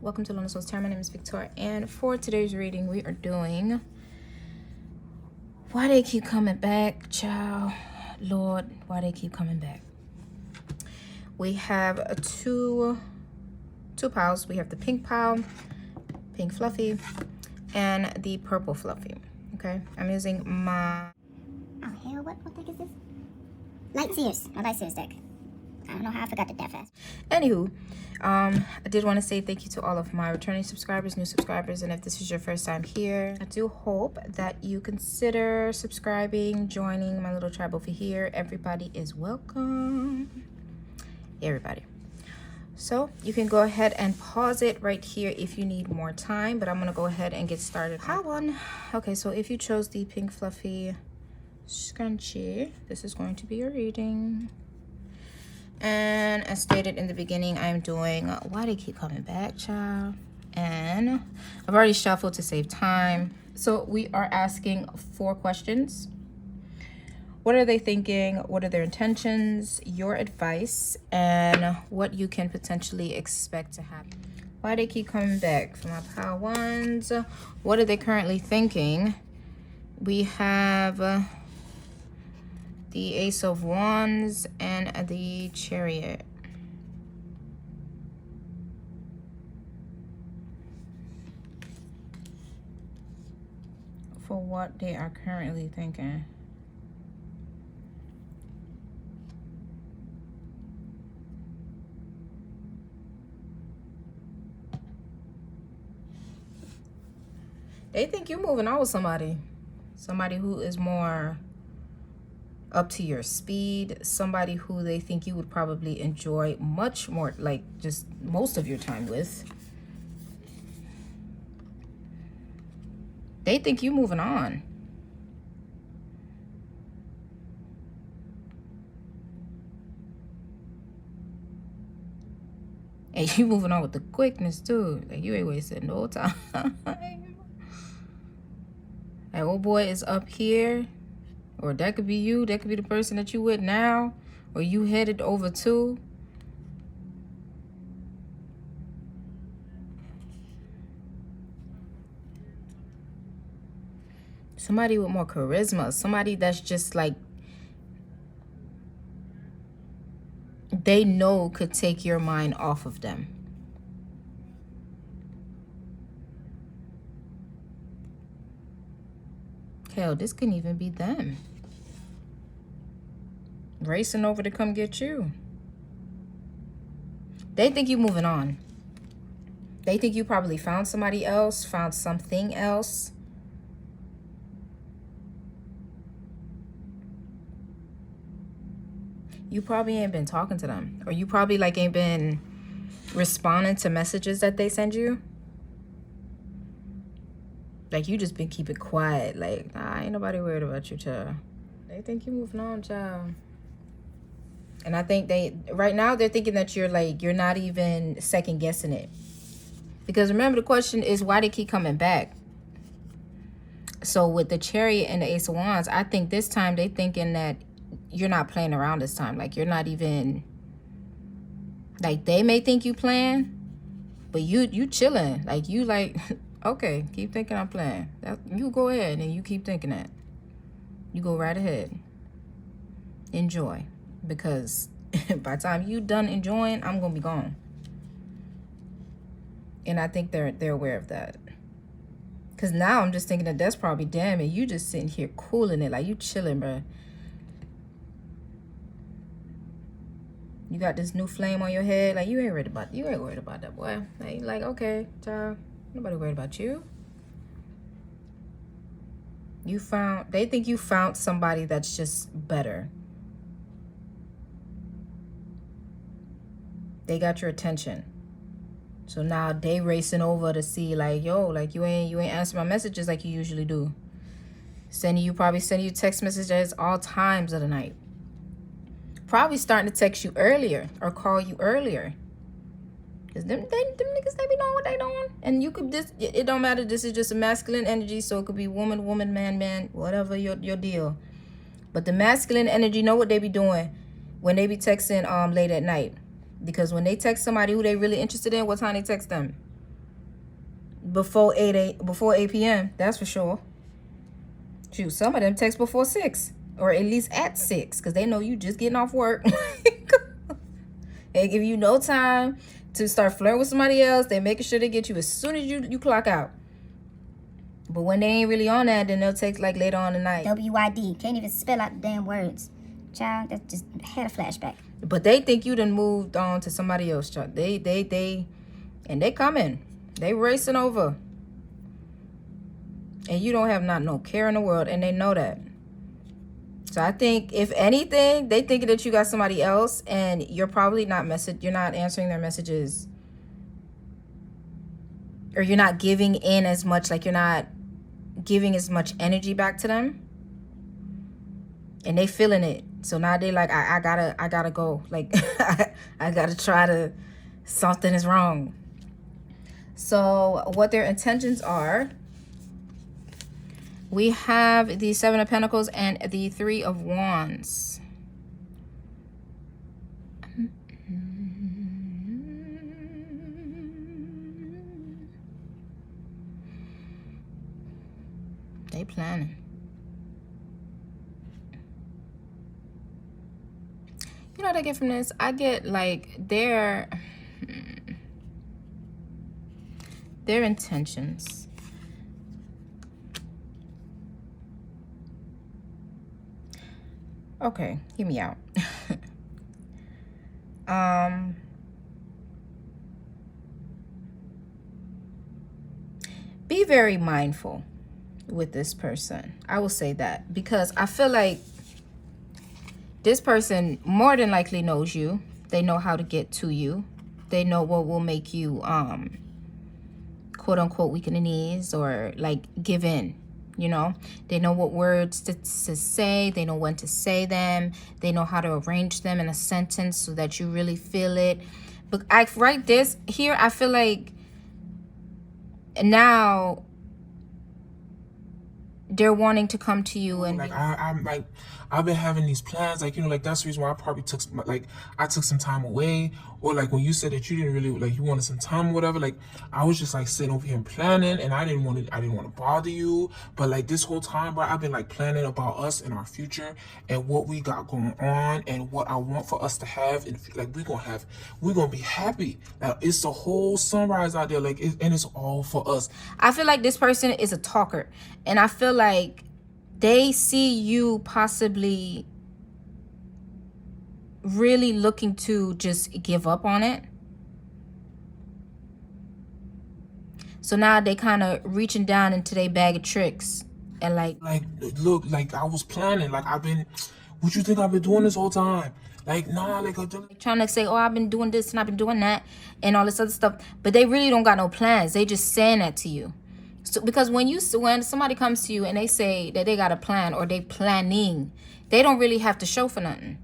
welcome to Luna Soul's Tarot. My name is Victoria, and for today's reading we are doing Why They Keep Coming Back, child. Lord, why they keep coming back. We have two piles. We have the pink pile, pink fluffy, and the purple fluffy. Okay, I'm using my what deck is this? Light Seers deck. I don't know how I forgot that fast. Anywho, I did want to say thank you to all of my returning subscribers, new subscribers, and if this is your first time here, I do hope that you consider subscribing, joining my little tribe over here. Everybody is welcome. Everybody. So you can go ahead and pause it right here if you need more time, but I'm going to go ahead and get started. Pile one. Okay, so if you chose the pink fluffy scrunchie, this is going to be your reading. And as stated in the beginning, I'm doing Why They Keep Coming Back, child. And I've already shuffled to save time. So we are asking 4 questions. What are they thinking? What are their intentions? Your advice, and what you can potentially expect to happen. Why they keep coming back? For my pile ones, what are they currently thinking? We have the Ace of Wands and the Chariot. For what they are currently thinking. They think you're moving on with somebody. Somebody who is more up to your speed, somebody who they think you would probably enjoy much more, like just most of your time with. They think you moving on. And you moving on with the quickness too. Like you ain't wasting no time. Like old boy is up here. Or that could be you. That could be the person that you with now. Or you headed over to. Somebody with more charisma. Somebody that's just like, they know could take your mind off of them. Hell, this can even be them. Racing over to come get you. They think you moving on. They think you probably found somebody else, found something else. You probably ain't been talking to them. Or you probably like ain't been responding to messages that they send you. Like you just been keeping quiet. Like, nah, ain't nobody worried about you, child. They think you moving on, child. And I think right now they're thinking that you're not even second guessing it. Because remember, the question is why they keep coming back. So with the Chariot and the Ace of Wands, I think this time they thinking that you're not playing around this time. Like you're not even, like they may think you playing, but you chilling. Like you like, okay, keep thinking I'm playing. You go ahead and you keep thinking that. You go right ahead. Enjoy. Because by the time you done enjoying, I'm gonna be gone. And I think they're aware of that. Because now I'm just thinking that that's probably damn it. You just sitting here cooling it. Like you chilling, bro. You got this new flame on your head. Like you ain't worried about that, boy. Like okay, child. Nobody worried about you. They think you found somebody that's just better. They got your attention. So now they racing over to see like, yo, like you ain't answering my messages like you usually do. Probably sending you text messages all times of the night. Probably starting to text you earlier or call you earlier. Because them niggas, they be knowing what they doing. And you could it don't matter, this is just a masculine energy, so it could be woman, man, whatever your deal. But the masculine energy know what they be doing when they be texting late at night. Because when they text somebody who they really interested in, what time they text them? before 8 p.m. That's for sure. Shoot, some of them text before 6, or at least at 6, because they know you just getting off work. They give you no time to start flirting with somebody else. They making sure they get you as soon as you clock out. But when they ain't really on that, then they'll text like later on the night. WYD. Can't even spell out the damn words. Child, that just had a flashback. But they think you done moved on to somebody else, child. And they coming. They racing over. And you don't have no care in the world, and they know that. So I think, if anything, they thinking that you got somebody else, and you're probably not you're not answering their messages. Or you're not giving in as much, like you're not giving as much energy back to them. And they feeling it. So now they like, I gotta go. Like, I gotta try to, something is wrong. So what their intentions are, we have the 7 of Pentacles and the 3 of Wands. They planning. You know what I get from this? I get like their intentions. Okay, hear me out. Be very mindful with this person. I will say that, because I feel like this person more than likely knows you. They know how to get to you. They know what will make you quote unquote weak in the knees, or like give in. You know, they know what words to say. They know when to say them. They know how to arrange them in a sentence so that you really feel it. But I write this here, I feel like now they're wanting to come to you, and like I'm like, I've been having these plans, like, you know, like that's the reason why I probably took I took some time away, or like when you said that you didn't really, like, you wanted some time or whatever, like I was just like sitting over here and planning, and I didn't want to bother you, but like this whole time, bro, I've been like planning about us and our future and what we got going on and what I want for us to have, and like we're gonna be happy. Now it's a whole sunrise out there, like and it's all for us. I feel like this person is a talker, and I feel like they see you possibly really looking to just give up on it. So now they kind of reaching down into their bag of tricks and like look, like I was planning, like what you think I've been doing this whole time? Like, nah, like trying to say, oh, I've been doing this and I've been doing that and all this other stuff, but they really don't got no plans. They just saying that to you. So because when somebody comes to you and they say that they got a plan or they planning, they don't really have to show for nothing.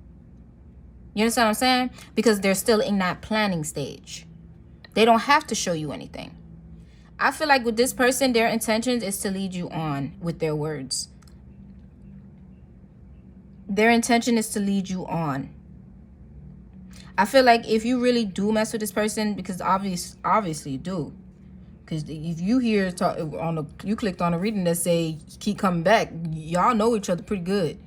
You understand what I'm saying? Because they're still in that planning stage. They don't have to show you anything. I feel like with this person, their intentions is to lead you on with their words. Their intention is to lead you on. I feel like if you really do mess with this person, because obviously you do. Because if you hear you clicked on a reading that say keep coming back, y'all know each other pretty good.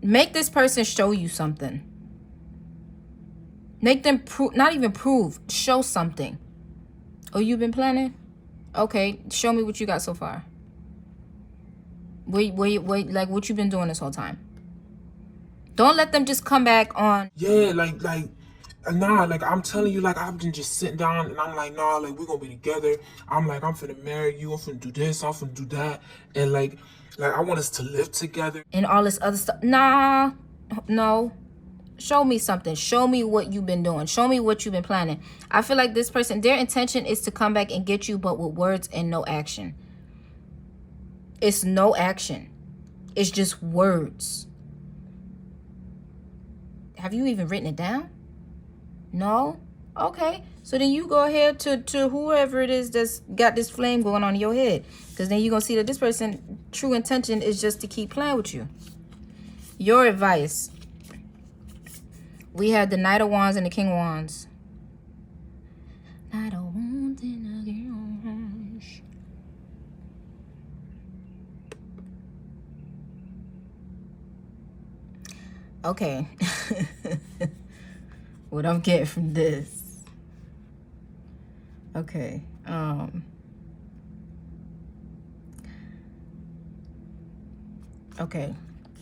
Make this person show you something. Make them not even prove, show something. Oh, you've been planning? Okay, show me what you got so far. Wait, like what you been doing this whole time. Don't let them just come back on. Yeah, nah, like I'm telling you, like I've been just sitting down and I'm like, nah, like we're gonna be together. I'm like, I'm finna marry you, I'm finna do this, I'm finna do that, and like I want us to live together and all this other stuff. Nah, no. Show me something. Show me what you've been doing. Show me what you've been planning. I feel like this person, their intention is to come back and get you, but with words and no action. It's no action. It's just words. Have you even written it down? No? Okay. So then you go ahead to whoever it is that's got this flame going on in your head. Because then you're going to see that this person, true intention is just to keep playing with you. Your advice. We had the Knight of Wands and the King of Wands. Knight of Wands and the King of Okay. What I'm getting from this. Okay. Okay.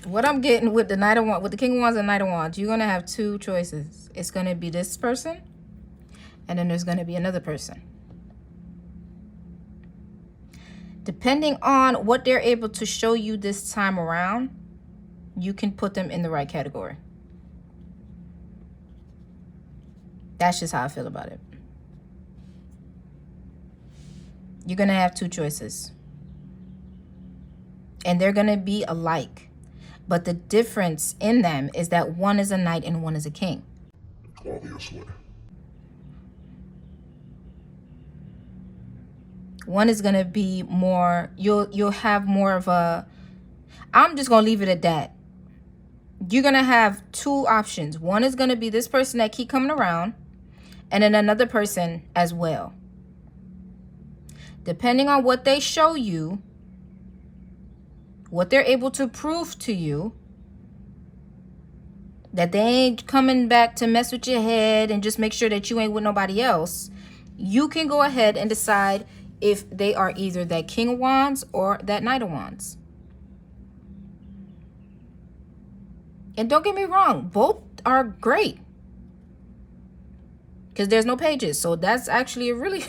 What I'm getting with the Knight of Wands, with the King of Wands and Knight of Wands, you're going to have two choices. It's going to be this person, and then there's going to be another person. Depending on what they're able to show you this time around, you can put them in the right category. That's just how I feel about it. You're going to have two choices. And they're going to be alike. But the difference in them is that one is a knight and one is a king. Obviously. One is going to be more, you'll have more of a, I'm just going to leave it at that. You're going to have two options. One is going to be this person that keep coming around, and then another person as well. Depending on what they show you, what they're able to prove to you, that they ain't coming back to mess with your head and just make sure that you ain't with nobody else, you can go ahead and decide if they are either that King of Wands or that Knight of Wands. And don't get me wrong, both are great. Because there's no pages. So that's actually a really,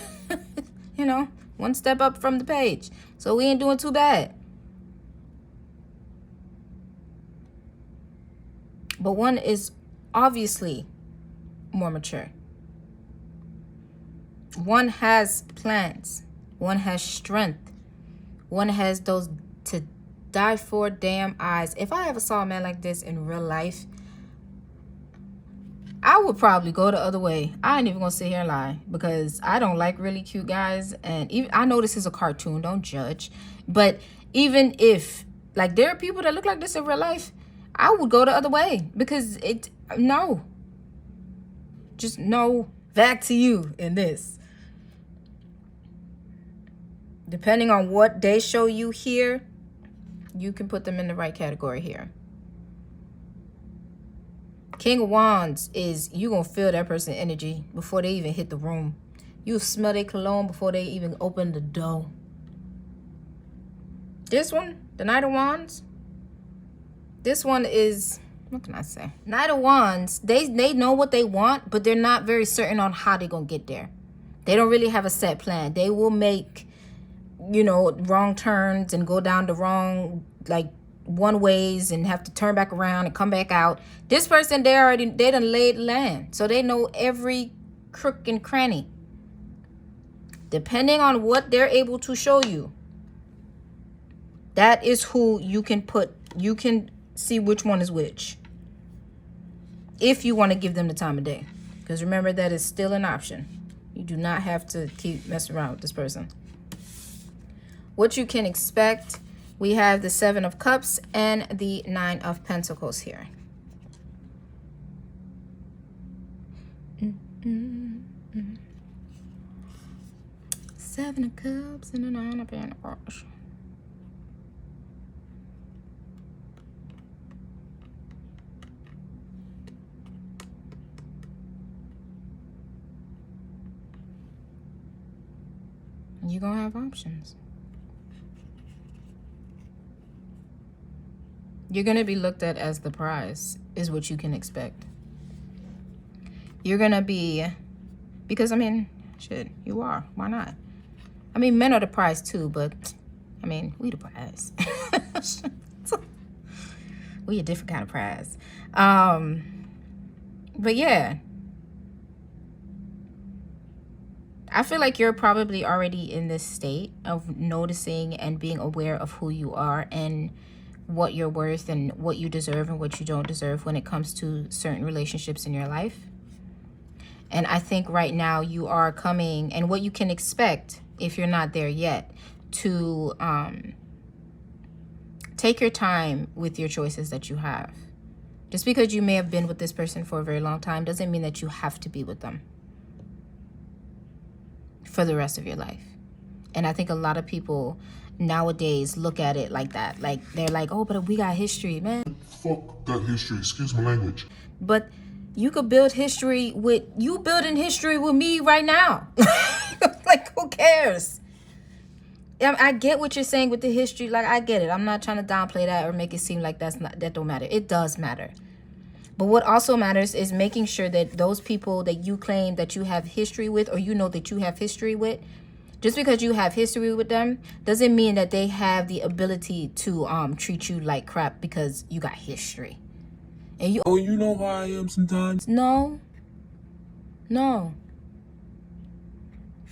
you know, one step up from the page. So we ain't doing too bad. But one is obviously more mature. One has plans. One has strength. One has those to die for damn eyes. If I ever saw a man like this in real life, I would probably go the other way. I ain't even gonna sit here and lie, because I don't like really cute guys. And even, I know this is a cartoon, don't judge. But even if, like, there are people that look like this in real life, I would go the other way, because no. Just no. Back to you in this. Depending on what they show you here, you can put them in the right category here. King of Wands is, you going to feel that person's energy before they even hit the room. You'll smell their cologne before they even open the door. This one, the Knight of Wands, this one is, what can I say? Knight of Wands, they know what they want, but they're not very certain on how they're going to get there. They don't really have a set plan. They will make, you know, wrong turns and go down the wrong, like, one ways and have to turn back around and come back out. This person, they done laid land. So they know every crook and cranny. Depending on what they're able to show you, that is who you can put, you can see which one is which. If you want to give them the time of day. Because remember, that is still an option. You do not have to keep messing around with this person. What you can expect, we have the 7 of Cups and the 9 of Pentacles here. Seven of Cups and the 9 of Pentacles. You're going to have options. You're going to be looked at as the prize, is what you can expect. You're going to be, because, I mean, shit, you are. Why not? I mean, men are the prize too, but, I mean, we the prize. We a different kind of prize. But, yeah. I feel like you're probably already in this state of noticing and being aware of who you are and what you're worth and what you deserve and what you don't deserve when it comes to certain relationships in your life. And I think right now you are coming, and what you can expect if you're not there yet, to take your time with your choices that you have. Just because you may have been with this person for a very long time doesn't mean that you have to be with them for the rest of your life. And I think a lot of people nowadays look at it like that. Like, they're like, oh, but we got history, man. Fuck that history, excuse my language. But you could build history with, you building history with me right now. Like, who cares? I get what you're saying with the history. Like, I get it. I'm not trying to downplay that or make it seem like that don't matter. It does matter. But what also matters is making sure that those people that you claim that you have history with, or you know that you have history with, just because you have history with them doesn't mean that they have the ability to treat you like crap because you got history. And you, Oh, you know how I am sometimes. no.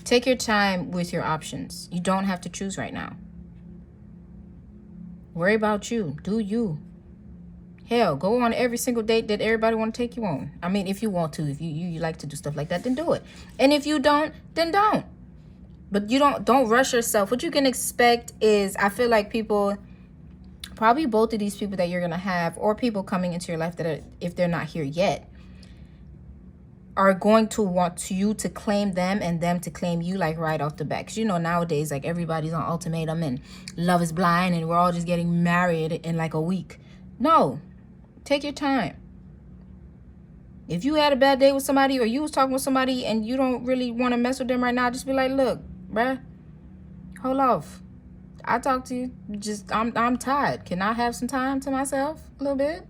Take your time with your options. You don't have to choose right now. Worry about you. Do you. Hell, go on every single date that everybody want to take you on. I mean, if you want to, if you like to do stuff like that, then do it. And if you don't, then don't. But you don't rush yourself. What you can expect is, I feel like people, probably both of these people that you're going to have, or people coming into your life that are, if they're not here yet, are going to want you to claim them and them to claim you, like, right off the bat. Because, you know, nowadays, like, everybody's on ultimatum and love is blind and we're all just getting married in like a week. No. Take your time. If you had a bad day with somebody, or you was talking with somebody and you don't really want to mess with them right now, just be like, look, bruh, hold off. I talked to you. Just, I'm tired. Can I have some time to myself a little bit?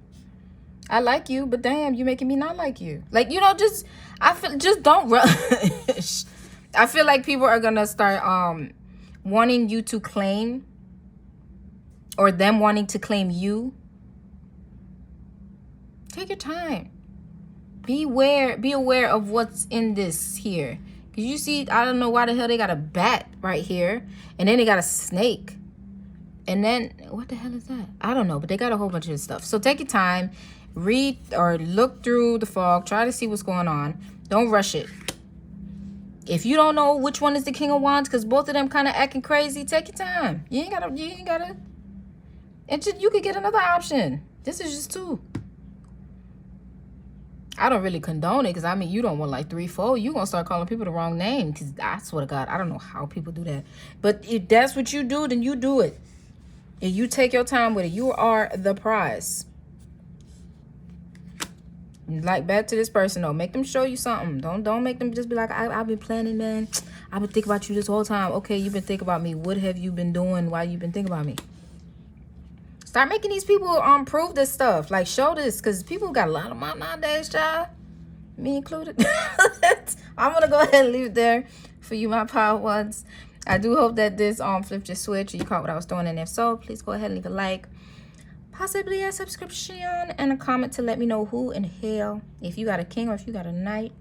I like you, but damn, you making me not like you. Like, you know, just don't rush. I feel like people are gonna start wanting you to claim, or them wanting to claim you. Take your time. Be aware of what's in this here. Because you see, I don't know why the hell they got a bat right here. And then they got a snake. And then, what the hell is that? I don't know, but they got a whole bunch of stuff. So take your time. Read or look through the fog. Try to see what's going on. Don't rush it. If you don't know which one is the King of Wands, because both of them kind of acting crazy, take your time. You ain't gotta. And just, you could get another option. This is just two. I don't really condone it, because I mean, you don't want like 3, 4. You gonna start calling people the wrong name, because I swear to God, I don't know how people do that. But if that's what you do, then you do it. And you take your time with it. You are the prize. Like, back to this person though, make them show you something. Don't make them just be like, I've been planning, man. I've been thinking about you this whole time. Okay, you've been thinking about me. What have you been doing while you've been thinking about me? Start making these people prove this stuff. Like, show this, because people got a lot of money nowadays, child. Me included. I'm gonna go ahead and leave it there for you, my power ones. I do hope that this flipped your switch, or you caught what I was doing, and if so, please go ahead and leave a like, possibly a subscription, and a comment to let me know who in hell, if you got a king or if you got a knight.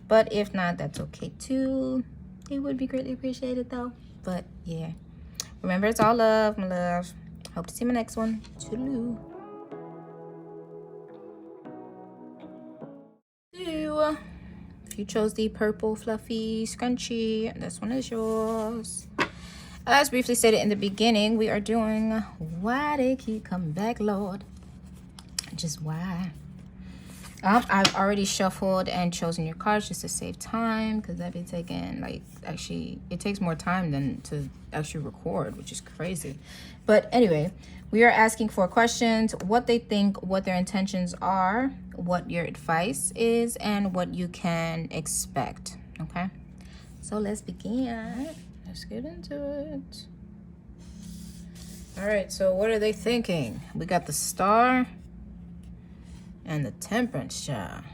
But if not, that's okay too. It would be greatly appreciated though. But yeah, remember, it's all love, my love. Hope to see you in my next one. Toodaloo. If you chose the purple fluffy scrunchie, this one is yours. As briefly stated in the beginning, we are doing Why They Keep Coming Back, Lord. Just why? I've already shuffled and chosen your cards just to save time, because that'd be taking, like, actually, it takes more time than to actually record, which is crazy. But anyway, we are asking for questions, what they think, what their intentions are, what your advice is, and what you can expect. Okay? So let's begin. Let's get into it. All right, so what are they thinking? We got the Star and the Temperance child.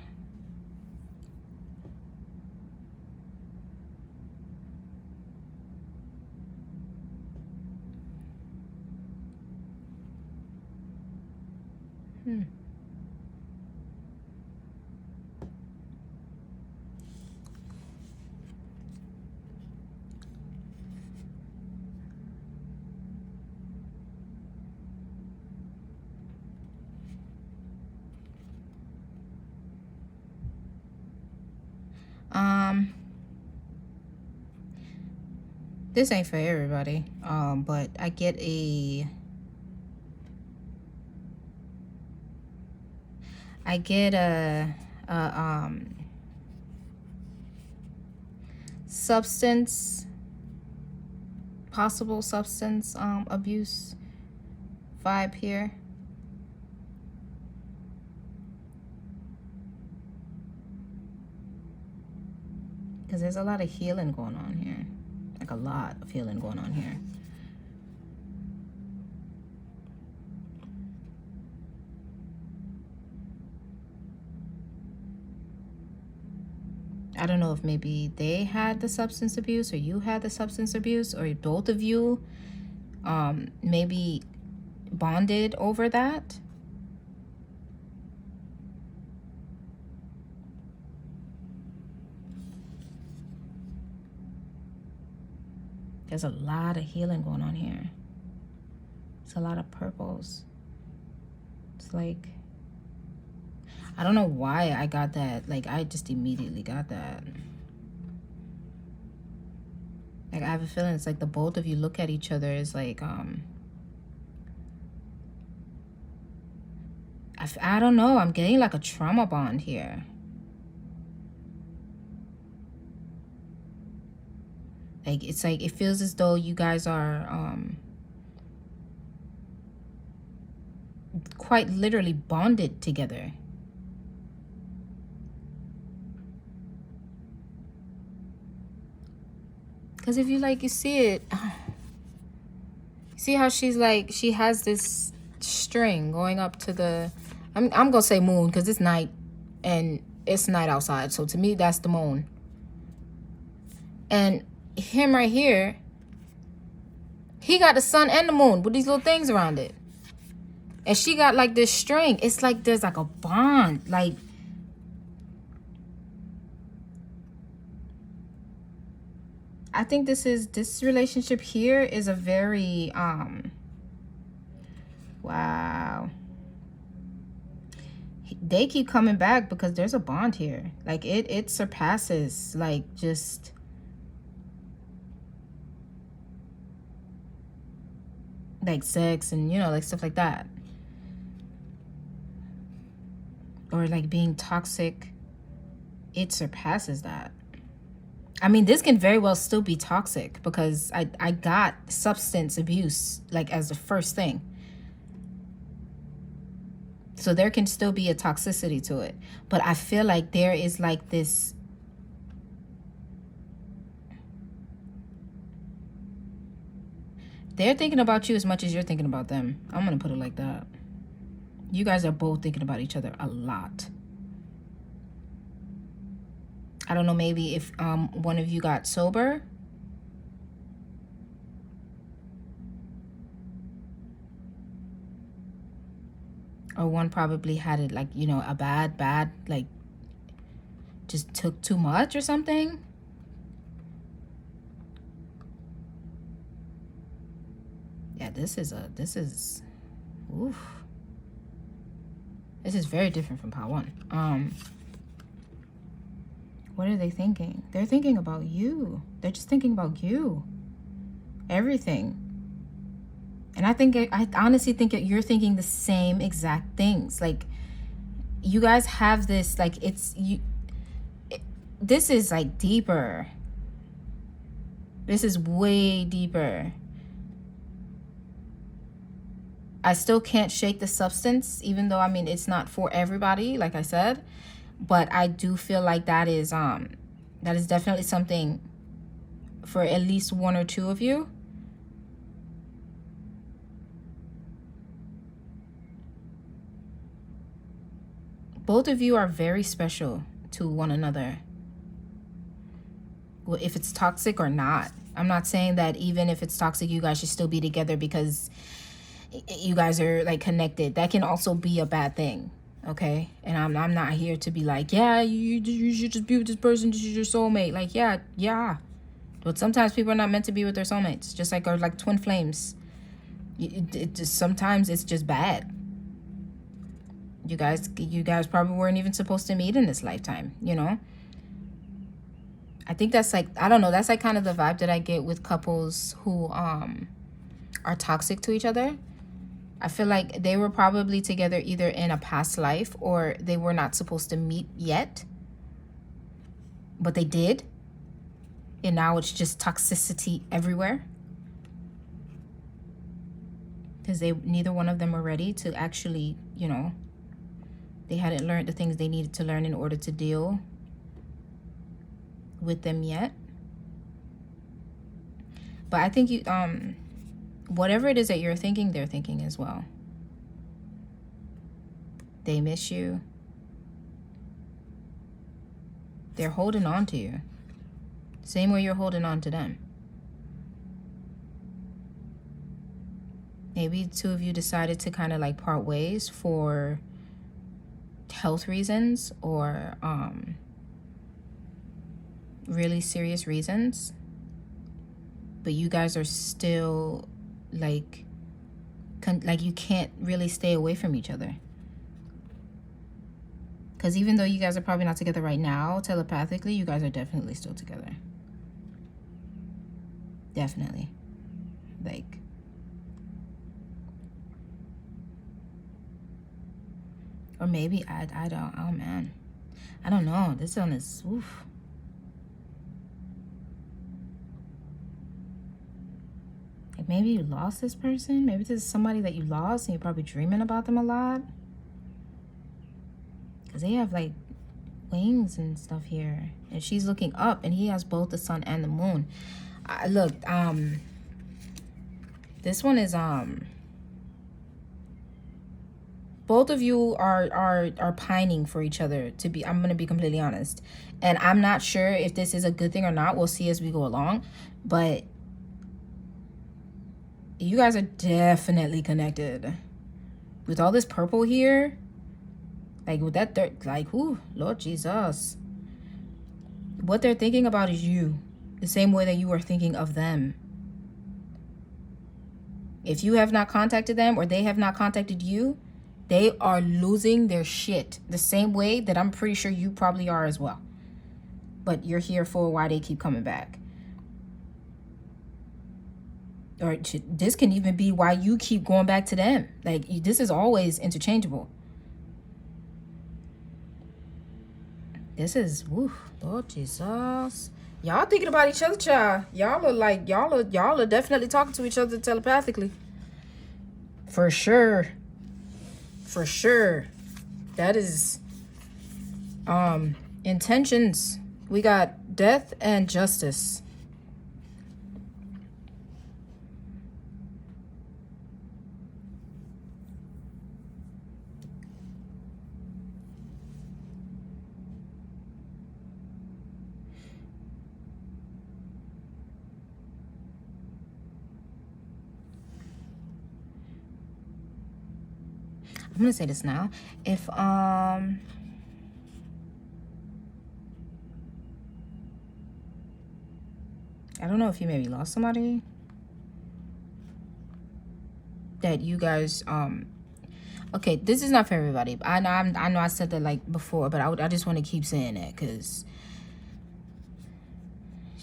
This ain't for everybody, but I get a substance possible substance abuse vibe here. Because there's a lot of healing going on here. Like a lot of healing going on here. I don't know if maybe they had the substance abuse or you had the substance abuse or both of you maybe bonded over that. There's a lot of healing going on here. It's a lot of purples. It's like, I don't know why I got that. Like, I just immediately got that. Like, I have a feeling it's like the both of you look at each other as like, I don't know. I'm getting like a trauma bond here. Like, it's like, it feels as though you guys are quite literally bonded together. Because if you like, you see it, see how she's like, she has this string going up to the, I'm gonna say moon because it's night and it's night outside. So to me, that's the moon. And him right here, he got the sun and the moon with these little things around it. And she got like this string. It's like there's like a bond. Like, I think this relationship here is a very, wow. They keep coming back because there's a bond here. Like, it surpasses, like, just, like, sex and, you know, like, stuff like that. Or, like, being toxic. It surpasses that. I mean, this can very well still be toxic because I got substance abuse, like, as the first thing. So there can still be a toxicity to it. But I feel like there is, like, this... They're thinking about you as much as you're thinking about them. I'm going to put it like that. You guys are both thinking about each other a lot. I don't know, maybe if one of you got sober. Or one probably had it like, you know, a bad, like, just took too much or something. Yeah, this is, oof. This is very different from part one. What are they thinking? They're thinking about you. They're just thinking about you. Everything. And I honestly think that you're thinking the same exact things. Like, you guys have this, like, this is like deeper. This is way deeper. I still can't shake the substance, even though, I mean, it's not for everybody, like I said. But I do feel like that is definitely something for at least one or two of you. Both of you are very special to one another. Well, if it's toxic or not. I'm not saying that even if it's toxic, you guys should still be together because you guys are, like, connected. That can also be a bad thing. Okay, and I'm not here to be like, yeah, you should just be with this person. This is your soulmate. Like, yeah. But sometimes people are not meant to be with their soulmates. Just like, or like twin flames. Sometimes it's just bad. You guys probably weren't even supposed to meet in this lifetime. You know. I think that's like, I don't know. That's like kind of the vibe that I get with couples who are toxic to each other. I feel like they were probably together either in a past life or they were not supposed to meet yet. But they did. And now it's just toxicity everywhere. because neither one of them were ready to actually, you know, they hadn't learned the things they needed to learn in order to deal with them yet. But I think you, whatever it is that you're thinking, they're thinking as well. They miss you. They're holding on to you. Same way you're holding on to them. Maybe two of you decided to kind of like part ways for health reasons or really serious reasons. But you guys are still like you can't really stay away from each other. Because even though you guys are probably not together right now, telepathically, you guys are definitely still together. Definitely. Like, or maybe, I don't, oh man. I don't know. This one is, oof. Like maybe you lost this person. Maybe this is somebody that you lost and you're probably dreaming about them a lot. Because they have like wings and stuff here. And she's looking up and he has both the sun and the moon. Look, this one is, both of you are pining for each other, to be, I'm going to be completely honest. And I'm not sure if this is a good thing or not. We'll see as we go along. But you guys are definitely connected. With all this purple here, like with that dirt, like, ooh, Lord Jesus. What they're thinking about is you. The same way that you are thinking of them. If you have not contacted them or they have not contacted you, they are losing their shit. The same way that I'm pretty sure you probably are as well. But you're here for why they keep coming back. Or this can even be why you keep going back to them. Like, this is always interchangeable. This is, woo, Lord Jesus. Y'all thinking about each other, child. Y'all are like, y'all are definitely talking to each other telepathically. For sure. For sure. That is, intentions. We got death and justice. I'm gonna say this now. If I don't know if you maybe lost somebody that you guys okay, this is not for everybody. I know I said that like before, but I just want to keep saying that because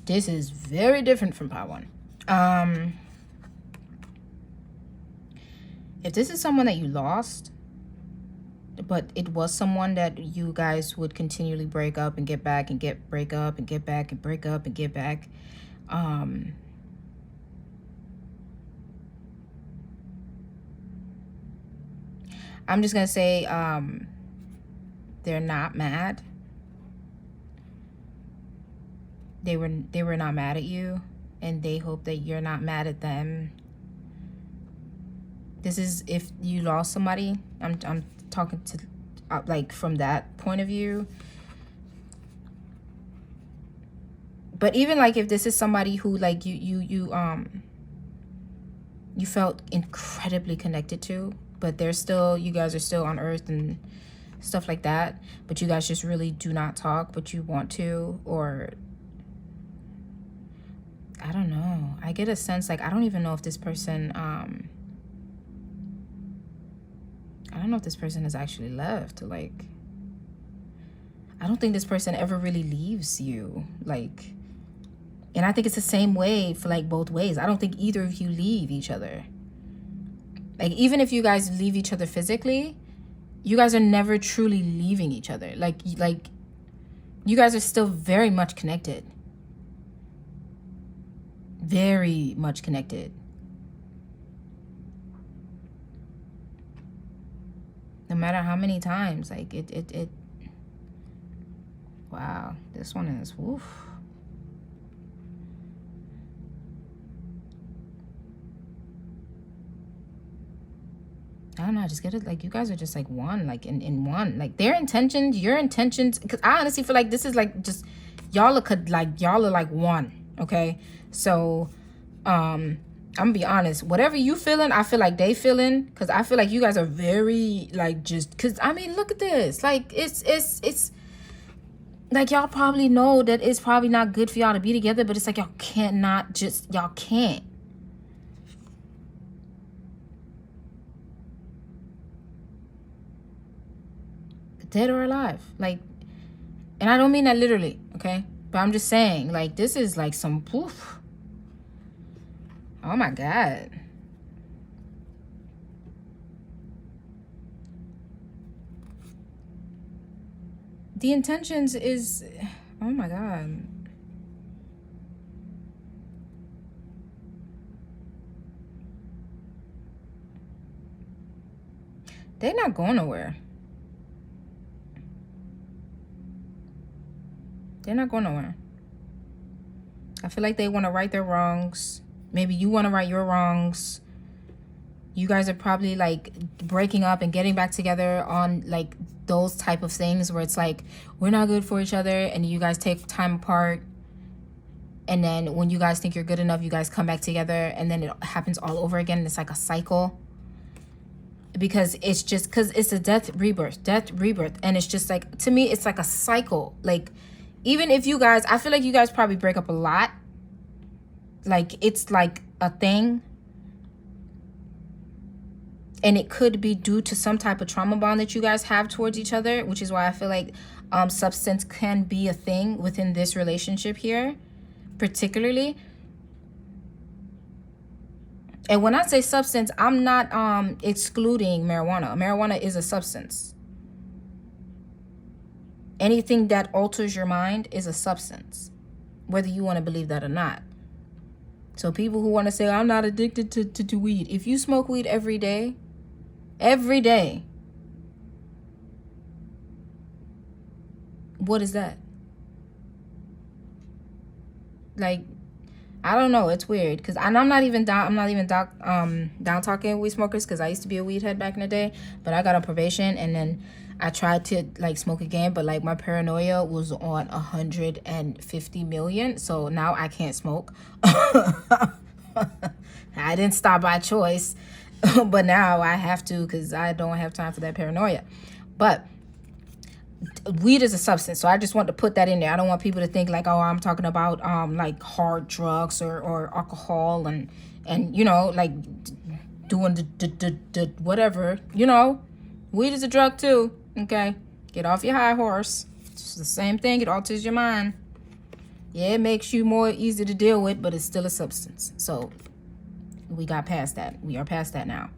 this is very different from part one. If this is someone that you lost, but it was someone that you guys would continually break up and get back and break up and get back and break up and get back. I'm just gonna say they're not mad. They were not mad at you, and they hope that you're not mad at them. This is if you lost somebody. I'm talking to like from that point of view. But even like if this is somebody who like you felt incredibly connected to, but they're still, you guys are still on Earth and stuff like that, but you guys just really do not talk, but you want to, or I don't know. I get a sense like I don't even know if this person I don't know if this person has actually left. Like, I don't think this person ever really leaves you. Like, and I think it's the same way for like both ways. I don't think either of you leave each other. Like, even if you guys leave each other physically, you guys are never truly leaving each other. Like you guys are still very much connected. Very much connected. matter how many times. Like it wow, this one is woof. I don't know, I just get it. Like, you guys are just like one, like in one. Like, their intentions, your intentions, because I honestly feel like this is like just y'all are like one. Okay, so I'm gonna be honest, whatever you feeling, I feel like they feeling, because I feel like you guys are very like, just because I mean, look at this, like it's like, y'all probably know that it's probably not good for y'all to be together, but it's like y'all can't. Dead or alive, like, and I don't mean that literally, okay, but I'm just saying, like, this is like some poof. Oh my God. The intentions is, oh my God. They're not going nowhere. They're not going nowhere. I feel like they want to right their wrongs. Maybe you want to right your wrongs. You guys are probably like breaking up and getting back together on like those type of things where it's like, we're not good for each other, and you guys take time apart. And then when you guys think you're good enough, you guys come back together, and then it happens all over again. It's like a cycle. Because it's a death, rebirth. And it's just like, to me, it's like a cycle. Like, even if you guys, I feel like you guys probably break up a lot. Like, it's like a thing. And it could be due to some type of trauma bond that you guys have towards each other, which is why I feel like substance can be a thing within this relationship here, particularly. And when I say substance, I'm not excluding marijuana. Marijuana is a substance. Anything that alters your mind is a substance, whether you want to believe that or not. So people who want to say, I'm not addicted to weed. If you smoke weed every day, what is that? Like, I don't know. It's weird, because I'm not even down talking weed smokers, because I used to be a weed head back in the day, but I got on probation, and then I tried to like smoke again, but like my paranoia was on 150 million, so now I can't smoke. I didn't stop by choice, but now I have to, because I don't have time for that paranoia. But weed is a substance, so I just want to put that in there. I don't want people to think like, oh, I'm talking about like hard drugs or alcohol and you know, like doing the whatever, you know. Weed is a drug too. Okay, get off your high horse. It's the same thing. It alters your mind. Yeah, it makes you more easy to deal with, but it's still a substance. So we got past that. We are past that now.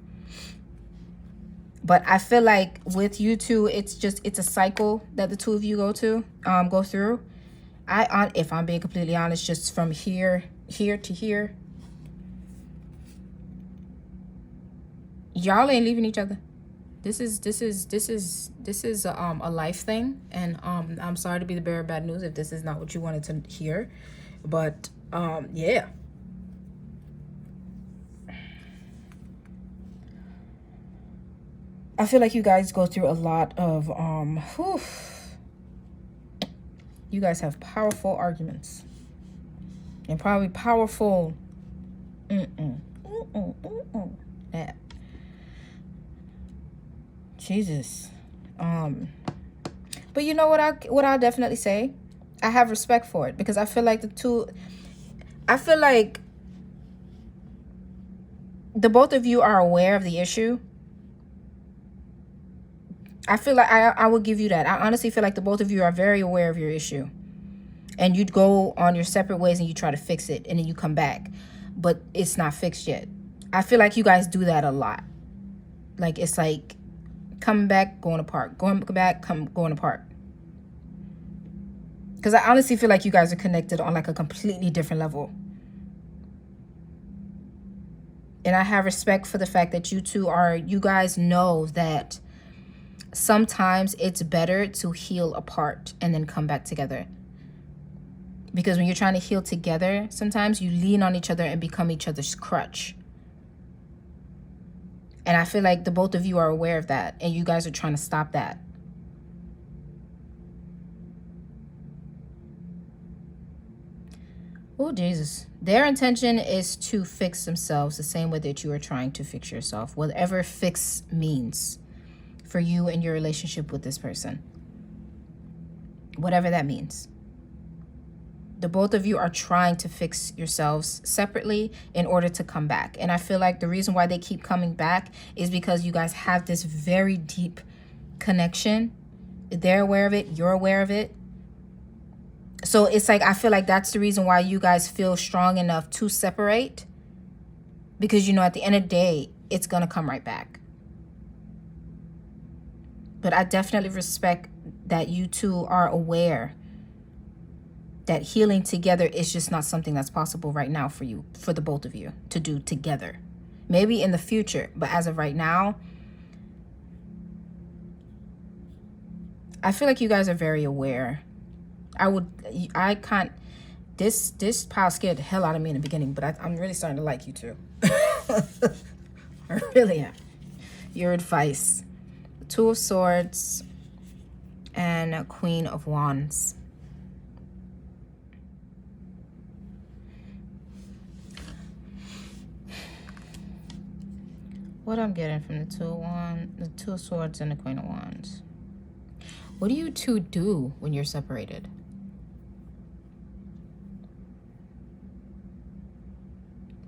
But I feel like with you two, it's a cycle that the two of you go through. If I'm being completely honest, just from here to here, y'all ain't leaving each other. This is a life thing, and I'm sorry to be the bearer of bad news if this is not what you wanted to hear, but yeah. I feel like you guys go through a lot of you guys have powerful arguments and probably powerful that Jesus. But you know what I'll definitely say? I have respect for it, because I feel like the both of you are aware of the issue. I feel like I will give you that. I honestly feel like the both of you are very aware of your issue. And you'd go on your separate ways and you try to fix it, and then you come back. But it's not fixed yet. I feel like you guys do that a lot. Like, it's like coming back, going apart. Going back, going apart. Because I honestly feel like you guys are connected on like a completely different level. And I have respect for the fact that you guys know that sometimes it's better to heal apart and then come back together. Because when you're trying to heal together, sometimes you lean on each other and become each other's crutch. And I feel like the both of you are aware of that, and you guys are trying to stop that. Oh, Jesus. Their intention is to fix themselves the same way that you are trying to fix yourself. Whatever fix means for you and your relationship with this person. Whatever that means. The both of you are trying to fix yourselves separately in order to come back. And I feel like the reason why they keep coming back is because you guys have this very deep connection. They're aware of it. You're aware of it. So it's like, I feel like that's the reason why you guys feel strong enough to separate. Because, you know, at the end of the day, it's going to come right back. But I definitely respect that you two are aware that healing together is just not something that's possible right now for you, for the both of you to do together. Maybe in the future, but as of right now, I feel like you guys are very aware. This pile scared the hell out of me in the beginning, but I'm really starting to like you too. I really am. Your advice. Two of Swords and a Queen of Wands. What I'm getting from the Two of Swords and the Queen of Wands. What do you two do when you're separated?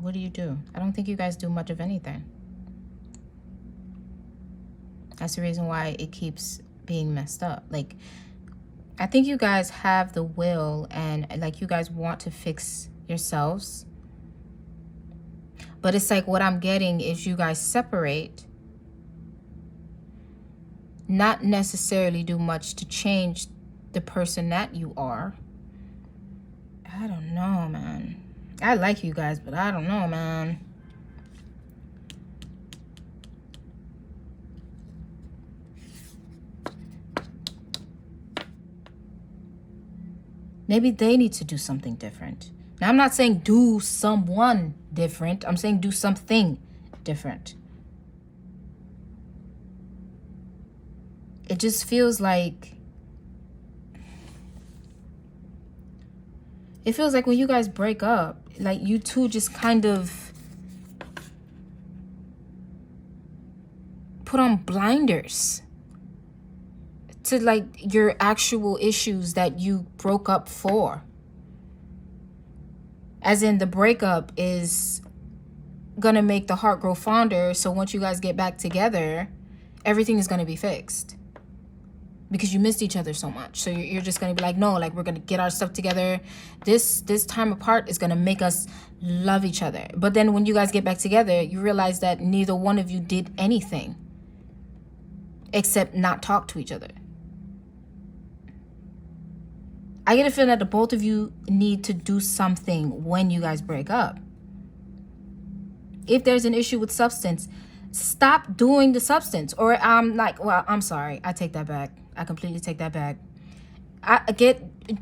What do you do? I don't think you guys do much of anything. That's the reason why it keeps being messed up. Like, I think you guys have the will and like you guys want to fix yourselves. But it's like what I'm getting is you guys separate, not necessarily do much to change the person that you are. I don't know, man. I like you guys, but I don't know, man. Maybe they need to do something different. Now, I'm not saying do someone different. I'm saying do something different. It just feels like... It feels like when you guys break up, like you two just kind of put on blinders to like your actual issues that you broke up for. As in, the breakup is gonna make the heart grow fonder, so once you guys get back together, everything is gonna be fixed. Because you missed each other so much. So you're just gonna be like, no, like we're gonna get our stuff together. This time apart is gonna make us love each other. But then when you guys get back together, you realize that neither one of you did anything except not talk to each other. I get a feeling that the both of you need to do something when you guys break up. If there's an issue with substance, stop doing the substance. Or I'm sorry, I take that back. I completely take that back.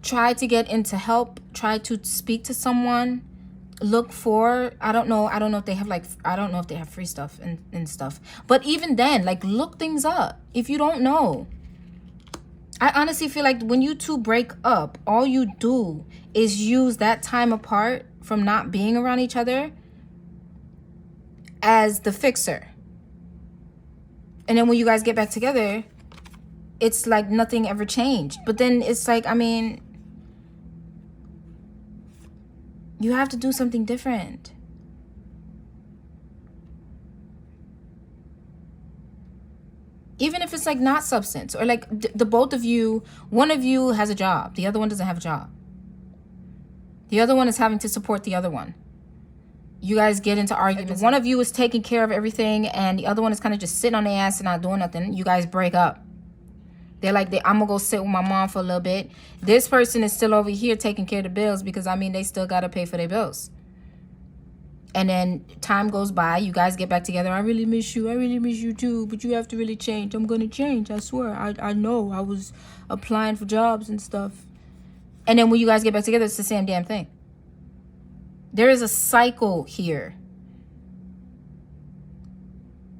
Try to get into help. Try to speak to someone. Look for, I don't know if they have free stuff and stuff. But even then, like, look things up if you don't know. I honestly feel like when you two break up, all you do is use that time apart from not being around each other as the fixer. And then when you guys get back together, it's like nothing ever changed. But then it's like, I mean, you have to do something different. Even if it's like not substance, or like the both of you, one of you has a job, the other one doesn't have a job. The other one is having to support the other one. You guys get into arguments. One of you is taking care of everything and the other one is kind of just sitting on their ass and not doing nothing. You guys break up. They're like, I'm gonna go sit with my mom for a little bit. This person is still over here taking care of the bills because, I mean, they still gotta pay for their bills. And then time goes by, you guys get back together. I really miss you too, but you have to really change. I'm gonna change, I swear. I know, I was applying for jobs and stuff. And then when you guys get back together, it's the same damn thing. There is a cycle here.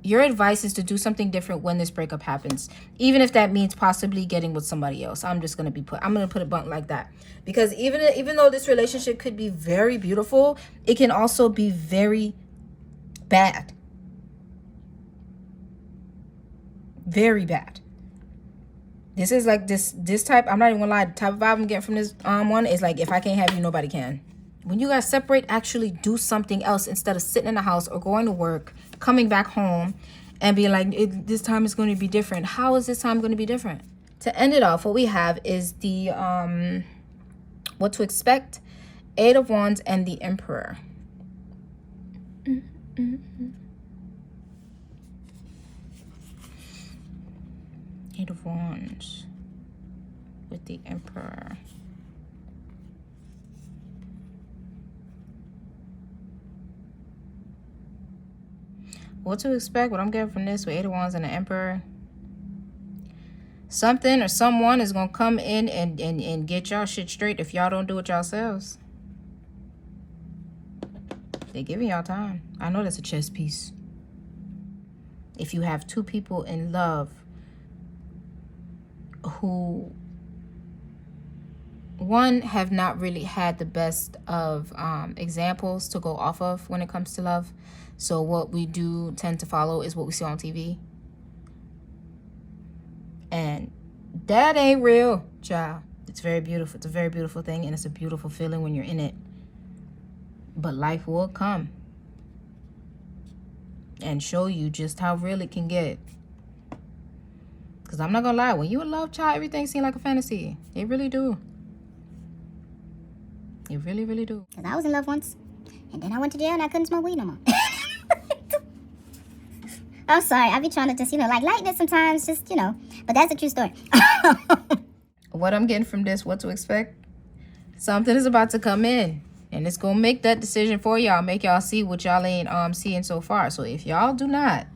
Your advice is to do something different when this breakup happens, even if that means possibly getting with somebody else. I'm gonna put it blunt like that, because even though this relationship could be very beautiful, it can also be very bad, very bad. This is like this type. I'm not even gonna lie. The type of vibe I'm getting from this one is like, if I can't have you, nobody can. When you guys separate, actually do something else instead of sitting in the house or going to work, coming back home and being like, this time is going to be different. How is this time going to be different? To end it off, what we have is the what to expect, 8 of Wands, and the Emperor. 8 of Wands with the Emperor. What to expect, what I'm getting from this with 8 of Wands and the Emperor. Something or someone is going to come in and get y'all shit straight if y'all don't do it yourselves. They're giving y'all time. I know that's a chess piece. If you have 2 people in love who, one, have not really had the best of examples to go off of when it comes to love. So what we do tend to follow is what we see on TV. And that ain't real, child. It's very beautiful. It's a very beautiful thing, and it's a beautiful feeling when you're in it. But life will come and show you just how real it can get. Because I'm not going to lie. When you in love, child, everything seems like a fantasy. They really do. They really, really do. Because I was in love once, and then I went to jail and I couldn't smoke weed no more. I'm sorry. I be trying to just, like this sometimes, just, But that's a true story. What I'm getting from this, what to expect, something is about to come in. And it's going to make that decision for y'all. Make y'all see what y'all ain't seeing so far. So if y'all do not,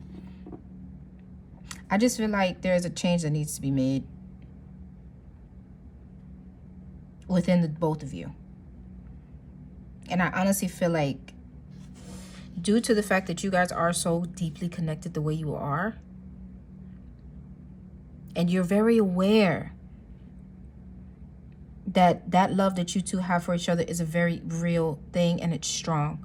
I just feel like there's a change that needs to be made within the both of you. And I honestly feel like, due to the fact that you guys are so deeply connected the way you are, and you're very aware that that love that you two have for each other is a very real thing and it's strong.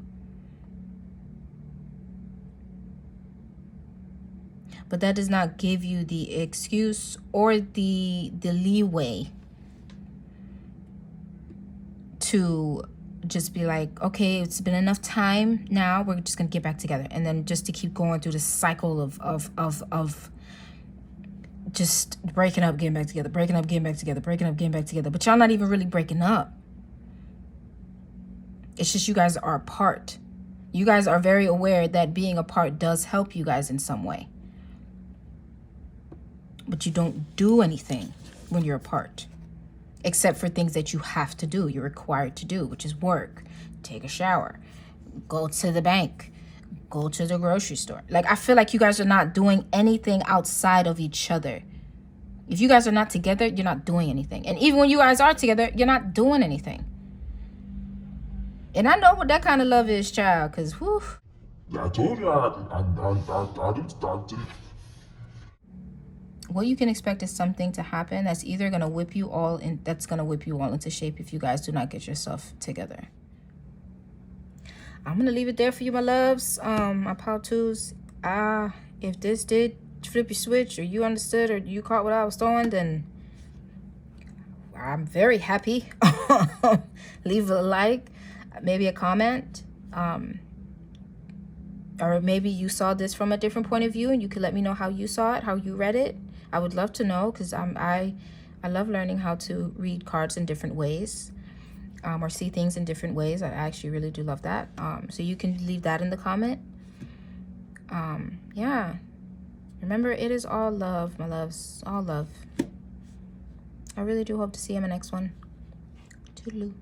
But that does not give you the excuse or the leeway to just be like, okay, it's been enough time now, we're just gonna get back together. And then just to keep going through this cycle of just breaking up, getting back together, breaking up, getting back together, breaking up, getting back together. But y'all not even really breaking up. It's just you guys are apart. You guys are very aware that being apart does help you guys in some way. But you don't do anything when you're apart, except for things that you have to do, you're required to do, which is work, take a shower, go to the bank, go to the grocery store. Like, I feel like you guys are not doing anything outside of each other. If you guys are not together, you're not doing anything. And even when you guys are together, you're not doing anything. And I know what that kind of love is, child, because, whew. I told you I didn't. What you can expect is something to happen that's either going to whip you all into shape if you guys do not get yourself together. I'm going to leave it there for you, my loves. My pal twos. If this did flip your switch, or you understood, or you caught what I was throwing, then I'm very happy. Leave a like, maybe a comment. Or maybe you saw this from a different point of view and you could let me know how you saw it, how you read it. I would love to know, because I love learning how to read cards in different ways, or see things in different ways. I actually really do love that. So you can leave that in the comment. Yeah. Remember, it is all love, my loves. All love. I really do hope to see you in my next one. Toodaloo.